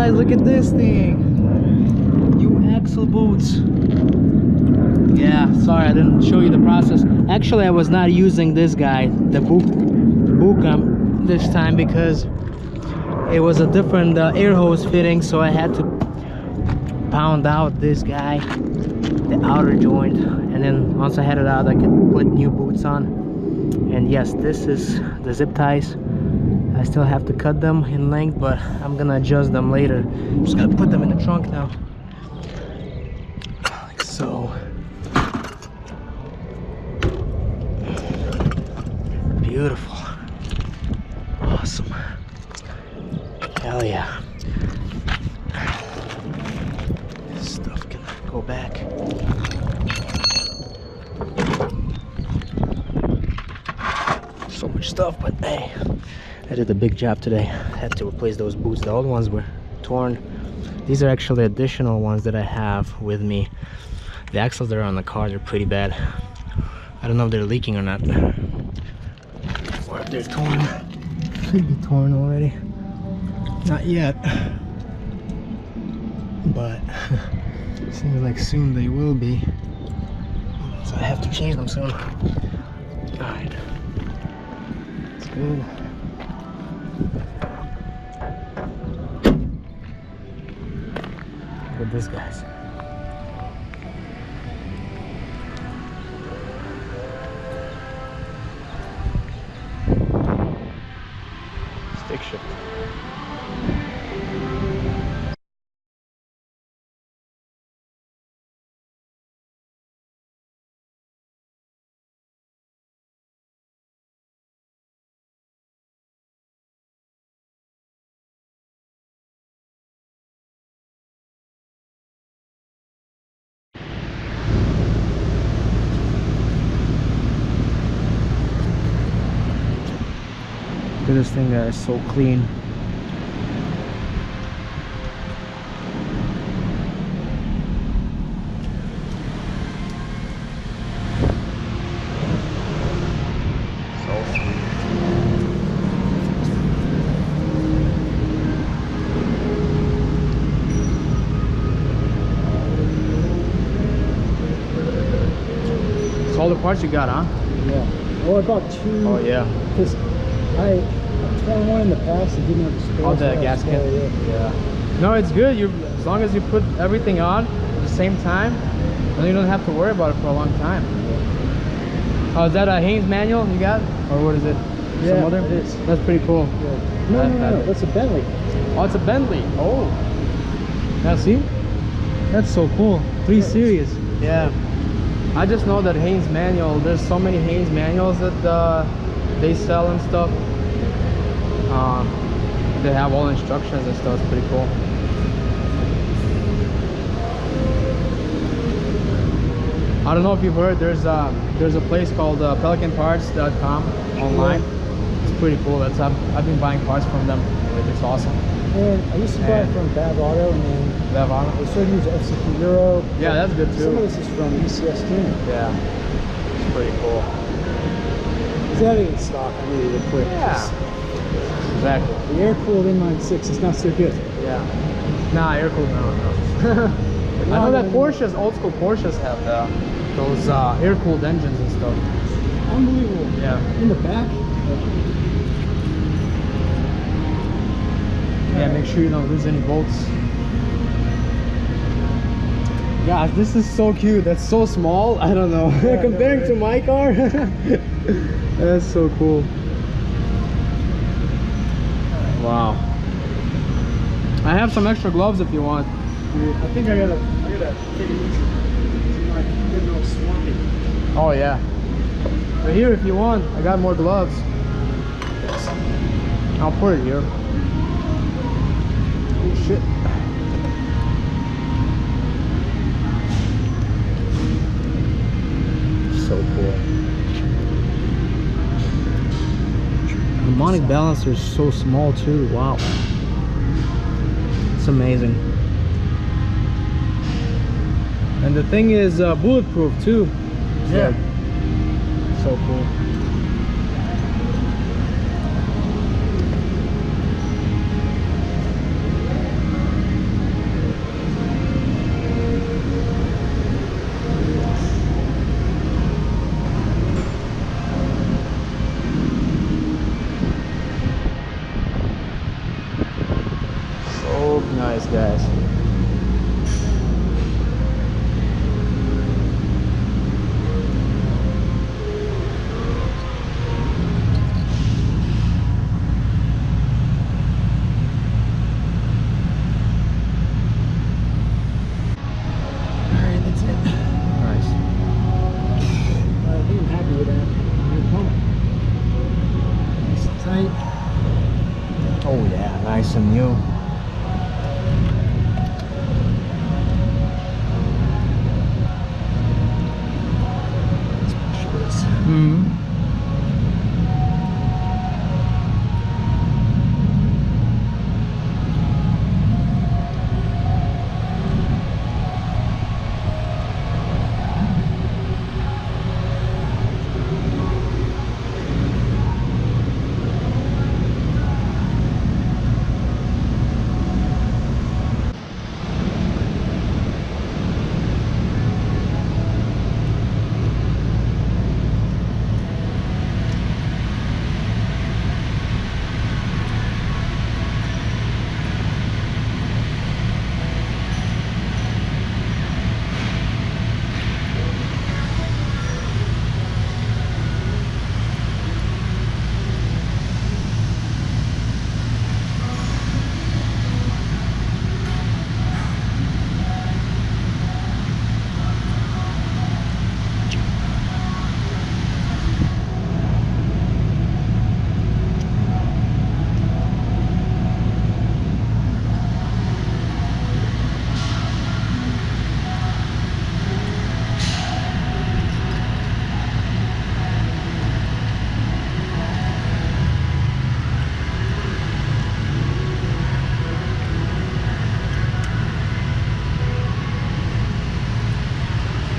guys, look at this thing. New axle boots. Yeah, sorry I didn't show you the process. Actually, I was not using this guy, the Bucam, this time because it was a different air hose fitting, so I had to pound out this guy, the outer joint, and then once I had it out I could put new boots on. And yes, this is the zip ties. I still have to cut them in length, but I'm gonna adjust them later. I'm just gonna put them in the trunk now, like so. Beautiful, awesome, hell yeah. This stuff can go back. So much stuff, but hey, I did a big job today. I had to replace those boots. The old ones were torn. These are actually additional ones that I have with me. The axles that are on the cars are pretty bad. I don't know if they're leaking or not, or if they're torn. Could be torn already. Not yet, but seems like soon they will be. So I have to change them soon. All right. Good. Look at this, guys. Stick shift. Look at this thing, guys, so clean. So sweet. It's all the parts you got, huh? Yeah. Well, I bought two. Oh yeah. Because I've torn one in the past and didn't have the space. Oh, the gasket. Yeah. No, it's good. You, as long as you put everything on at the same time, then you don't have to worry about it for a long time. Oh, is that a Haynes manual you got, or what is it? Yeah, some other? it is. That's pretty cool. Yeah. No, that's a Bentley. Oh, it's a Bentley. Oh. Now see, that's so cool. 3 Series. Yeah. I just know that Haynes manual. There's so many Haynes manuals that they sell and stuff. They have all instructions and stuff. It's pretty cool. I don't know if you've heard, there's a place called pelicanparts.com online. It's pretty cool. I've been buying parts from them. It's awesome. And I used to buy it from Bav Auto, and then Bav Auto? they started using FCP Euro. Yeah, that's good too. Some of this is from ECS too. Yeah, it's pretty cool. If they have it in stock, I needed it quick. Yeah. Exactly. The air-cooled inline 6 is not so good. Yeah. Nah, air-cooled, no. I know that Porsches, old school Porsches have those air-cooled engines and stuff. Unbelievable. Yeah. In the back. Yeah, make sure you don't lose any bolts. Gosh, this is so cute. That's so small. I don't know. Yeah, comparing to my car. That's so cool. Wow. I have some extra gloves if you want. I think I gotta take it easy. It might get a little swampy. Oh yeah. But here if you want, I got more gloves. I'll put it here. Oh shit. So cool. Harmonic balancer is so small too. Wow. It's amazing. And the thing is bulletproof too. Yeah. So cool. guys. Oh yeah, nice and new. Mm-hmm.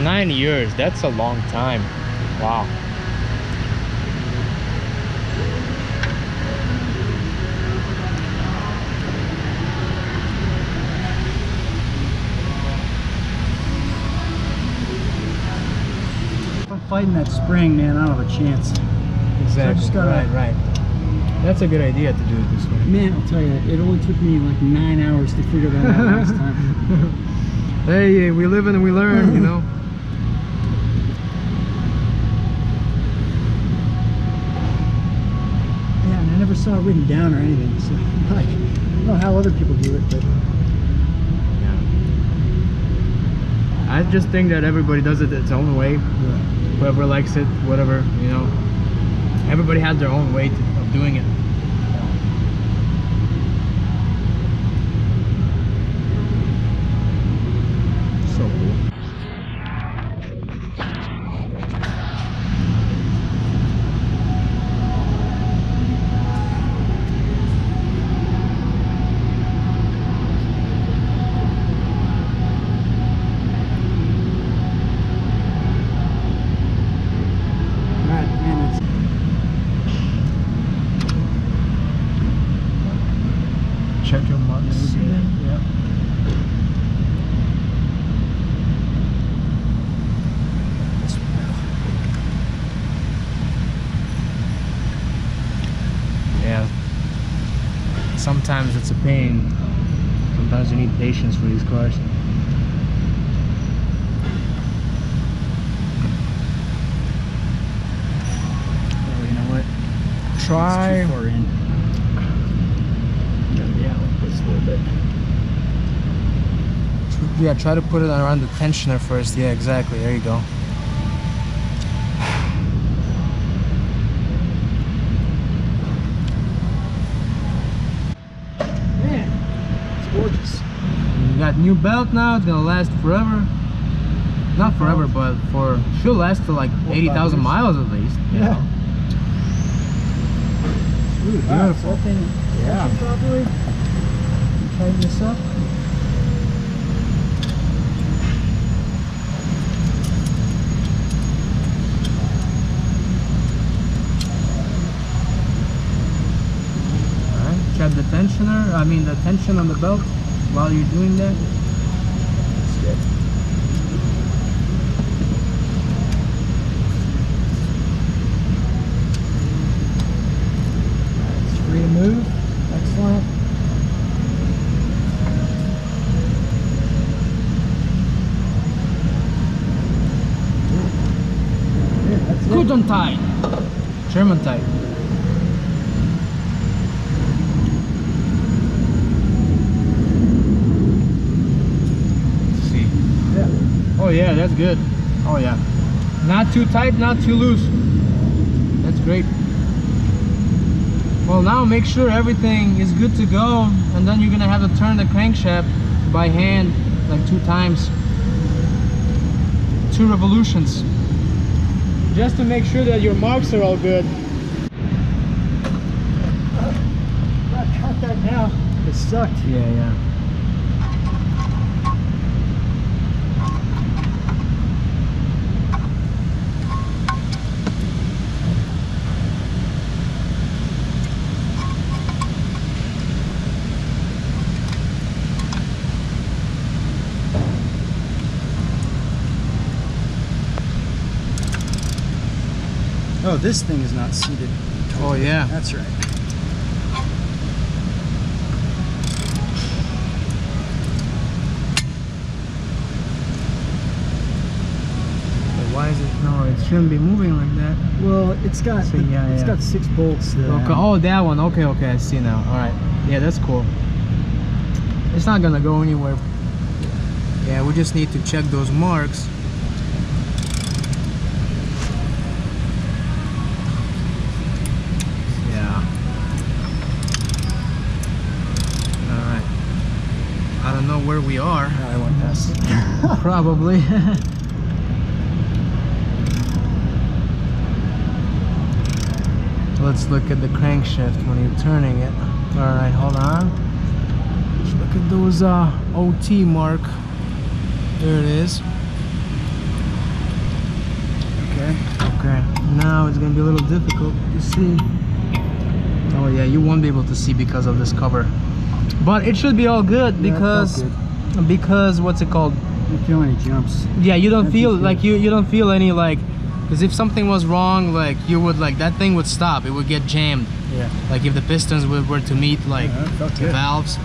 Nine years, that's a long time. Wow. If I'm fighting that spring, man, I don't have a chance. Exactly. So gotta, right. That's a good idea to do it this way. Man, I'll tell you, it only took me like 9 hours to figure that out last time. Hey, we live and we learn, you know. Yeah, and I never saw it written down or anything. So, like, I don't know how other people do it, but Yeah. I just think that everybody does it its own way. Whoever likes it, whatever, you know. Everybody has their own way of doing it. So cool. right, man, it's Check your marks. yeah. Yeah. Sometimes it's a pain. Sometimes you need patience for these cars. Oh, you know what? Try. It's too far in. Yeah, like this a little bit. Yeah, try to put it around the tensioner first. Yeah, exactly. There you go. Man, it's gorgeous. You got new belt now. It's gonna last forever. Not forever, but should last for like 80,000 miles at least. you know? Ooh, beautiful. Open Yeah. properly. Tighten this up. Alright, check the tensioner. I mean the tension on the belt while you're doing that. That's good. It's free to move. Excellent. Gesundheit. German type. Let's see. Yeah. Oh yeah, that's good. Oh yeah. Not too tight, not too loose. That's great. Well, now make sure everything is good to go, and then you're gonna have to turn the crankshaft by hand like 2 times. 2 revolutions. Just to make sure that your marks are all good. I cut that now. It sucked. Yeah. Oh, this thing is not seated. Oh yeah. That's right. Why is it? No, it shouldn't be moving like that. Well, it's got So, yeah, it's yeah. got 6 bolts. Okay. Oh, that one. Okay, I see now. All right. Yeah, that's cool. It's not gonna go anywhere. Yeah, we just need to check those marks. Yeah. All right. I don't know where we are. I went past. Probably. Let's look at the crankshaft when you're turning it. All right, hold on. Let's look at those OT mark. There it is. Okay. Now it's gonna be a little difficult to see. Oh yeah, you won't be able to see because of this cover. But it should be all good because what's it called? I don't feel any jumps. Yeah, you don't That feel feels like good. you don't feel any like, because if something was wrong, like you would like that thing would stop. It would get jammed. Yeah. Like if the pistons were to meet like Yeah, that felt the good. valves.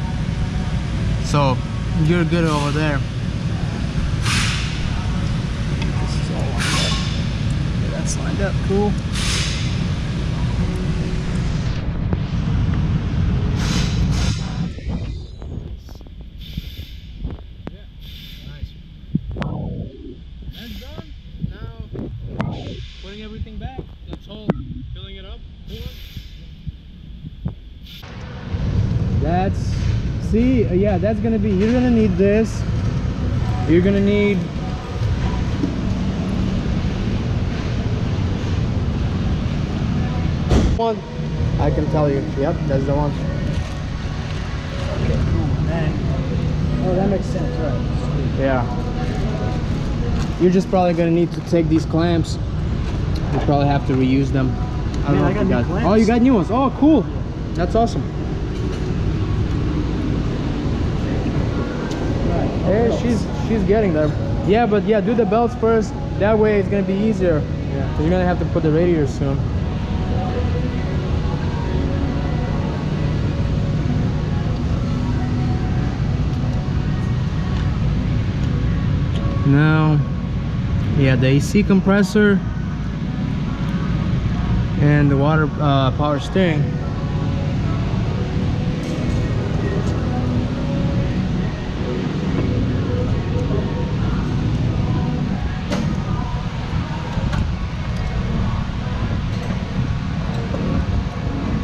So you're good over there. This is all lined up. Yeah, that's lined up. Cool. That's done. Now putting everything back. That's all. Filling it up. That's yeah, that's gonna be, you're gonna need this. You're gonna need one. I can tell you. Yep, that's the one. Okay, cool. Then, oh, that makes sense, right? Yeah. You're just probably gonna need to take these clamps. You probably have to reuse them. I don't know I if got you new got. clamps. Oh, you got new ones. Oh, cool. That's awesome. Hey, she's getting there. Yeah, but yeah, do the belts first. That way it's gonna be easier. Yeah. 'Cause you're gonna have to put the radiator soon. Now, yeah, the AC compressor and the water power steering.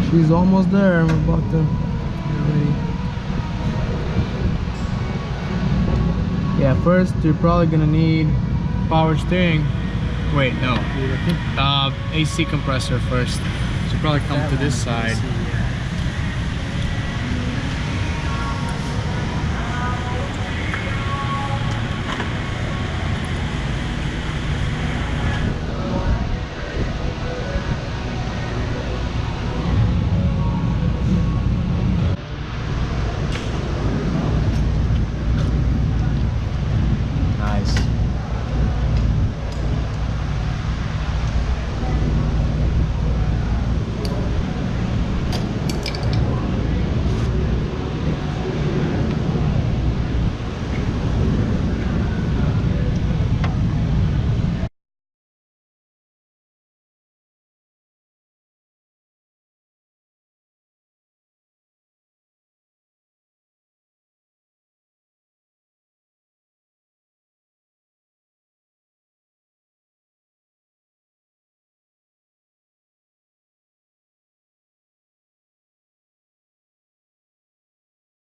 She's almost there. We're about to get ready. Yeah, first you're probably gonna need power steering. Wait, no. AC compressor first. So probably come to this side.